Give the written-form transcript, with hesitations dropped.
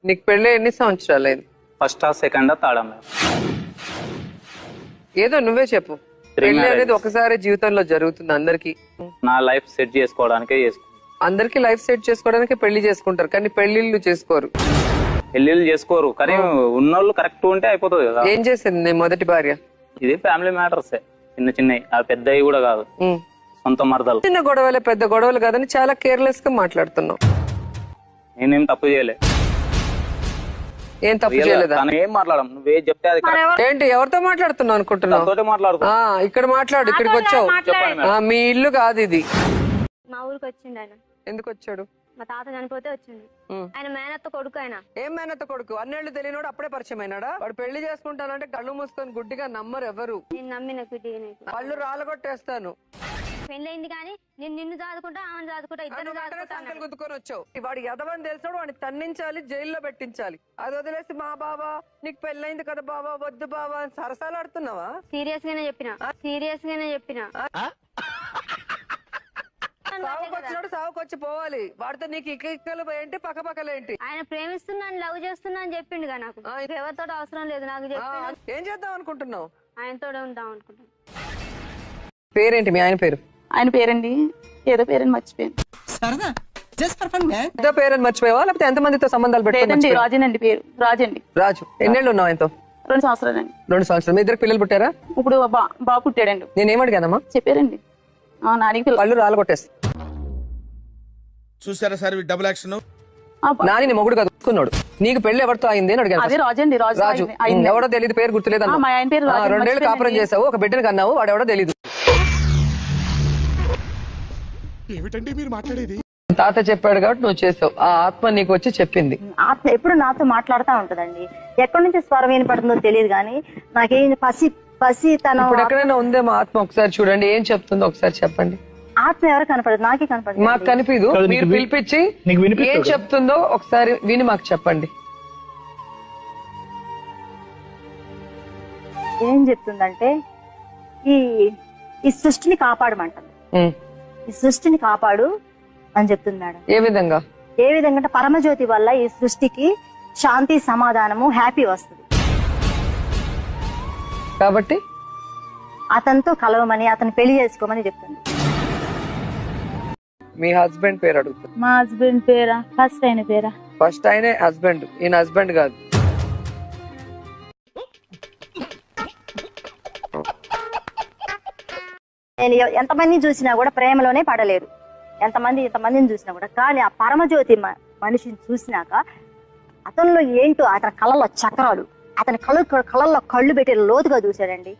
నీకు పెళ్ళి ఎన్ని సంవత్సరాలు అయింది? ఫస్ట్ సెకండ్ థర్డ్ అమ్మాయి. ఏదో నువ్వే చెప్పు. పెళ్లి అనేది ఒకసారి జీవితంలో జరుగుతుంది అందరికి. నా లైఫ్ సెట్ చేసుకోవడానికే అందరికి లైఫ్ సెట్ చేసుకోవడానికి పెళ్లి చేసుకుంటారు, కానీ పెళ్లిళ్ళు చేసుకోరు. పెళ్లిళ్ళు చేసుకోరు, కానీ ఉన్నోళ్ళు కరెక్ట్ ఉంటే అయిపోతుంది కదా. ఏం చేసింది నీ మొదటి భార్య? ఇది ఫ్యామిలీ మ్యాటర్స్, చిన్న చిన్నవి, ఆ పెద్దవి కూడా కాదు, సొంత మరదలు. చిన్న గొడవలే, పెద్ద గొడవలు కాదని చాలా కేర్లెస్ గా మాట్లాడుతున్నావు. నేనేం తప్పు చేయలే. ఏం తప్పు చేయలేదా? ఏం మాట్లాడడం, నువ్వే చెప్తే అది ఏంటి? ఎవరితో మాట్లాడుతున్నావు అనుకుంటున్నావు? మాట్లాడుతున్నా. ఇక్కడ మాట్లాడు. ఇక్కడికి వచ్చావు, మీ ఇల్లు కాదు ఇది. మా ఊరికి వచ్చిండు ఆయన. ఎందుకు వచ్చాడు? మా తాత చనిపోతే వచ్చిండు. ఆయన మేనత్త కొడుకు. ఆయన ఏం మేనత్త కొడుకు? అన్నేళ్ళు తెలియనోడు అప్పుడే పరిచయం అయినాడా? వాడు పెళ్లి చేసుకుంటానంటే కళ్ళు మూసుకొని గుడ్డిగా నమ్మరు ఎవరు. నేను నమ్మిన కళ్ళు రాలగొట్టేస్తాను. పెళ్ళైంది కానీ నేను నిన్ను చదువుకుంటా, ఆమెను చదువుకుంటా, ఇద్దరు గుద్దుకొని వచ్చావు. వాడు ఎదవని తెలిసినోడు వాడిని తన్నించాలి, జైల్లో పెట్టించాలి. అది వదిలేసి మా బాబా నీకు పెళ్ళైంది కదా బాబా, వద్దు బాబా అని సరసాలు ఆడుతున్నావా? సీరియస్ గానే చెప్పిన సాగుకొచ్చినాడు, సాగుకొచ్చి పోవాలి. వాడితో నీకు ఇక్కలు ఏంటి, పక్కపక్కలేంటి? ఆయన ప్రేమిస్తున్నాను, లవ్ చేస్తున్నా అని చెప్పిండు కదా నాకు. ఎవరితో అవసరం లేదు నాకు. ఏం చేద్దాం అనుకుంటున్నావు? ఆయనతో ఉంటాం అనుకుంటున్నాను. పేరేంటి మీ ఆయన పేరు? ఆయన పేరండి ఏదో పేరని మర్చిపోయాను. ఏదో పేరని మర్చిపోయావా, లేకపోతే ఎంత మందితో సంబంధాలు పెట్టండి? రాజేనండి పేరు. రాజండి. రాజు. ఎన్నేళ్ళు ఉన్నావు ఆయనతో? 2 సంవత్సరాలండి. 2 సంవత్సరాలు. మీ ఇద్దరు పిల్లలు పుట్టారా? ఇప్పుడు బాబు పుట్టాడండి. నేనేమడిగానమ్మా? చెప్పారండి. నానికి కళ్ళు రాలగొట్టేస్తా. చూసారా సార్ డబుల్ యాక్షన్. నాని నీ మొగుడు కదుకున్నాడు. నీకు పెళ్లి ఎవరితో అయింది అని అడిగాను. అదే రాజండి. రాజు ఎవడో తెలియదు, పేరు గుర్తులేదు. 2 ఏళ్ళు కాపురం చేసావు, ఒక బిడ్డను కన్నావు, వాడు ఎవడో తెలీదు. ఏమిటండి మీరు మాట్లాడేది? తాత చెప్పాడు కాబట్టి నువ్వు చేసావు. ఆ ఆత్మ నీకు వచ్చి చెప్పింది. ఆత్మ ఎప్పుడు నాతో మాట్లాడుతూ ఉంటదండి. ఎక్కడి నుంచి స్వరం వినపడుతుందో తెలియదు కానీ నాకేం పసి తన ఎక్కడైనా ఉందేమో ఆత్మ. ఒకసారి చూడండి, ఏం చెప్తుందో ఒకసారి చెప్పండి. ఆత్మ ఎవరు కనపడదు, నాకే కనపడదు. మాకు కనిపిదు. మీరు పిలిపించి ఏం చెప్తుందో ఒకసారి విని మాకు చెప్పండి. ఏం చెప్తుందంటే ఈ సృష్టిని కాపాడమంటుంది. ఈ సృష్టిని కాపాడు అని చెప్తుంది మేడం. ఏ విధంగా? ఏ విధంగా అంటే పరమజ్యోతి వల్ల ఈ సృష్టికి శాంతి, సమాధానము, హ్యాపీ వస్తుంది. కాబట్టి అతనితో కలవమని, అతను పెళ్లి చేసుకోమని చెప్తుంది. మీ హస్బెండ్ పేరు అడుగుతుంది. మా హస్బెండ్ పేరా? ఫస్ట్ ఆయన పేరా? ఫస్ట్ ఆయనే హస్బెండ్, ఈయన హస్బెండ్ కాదు. నేను ఎంతమందిని చూసినా కూడా ప్రేమలోనే పడలేదు. ఎంతమందిని చూసినా కూడా. కానీ ఆ పరమజ్యోతి మనిషిని చూసినాక అతనిలో ఏంటో, అతని కళ్ళల్లో చక్రాలు, అతని కళ్ళల్లో కళ్ళు పెట్టి లోతుగా చూశాడండి.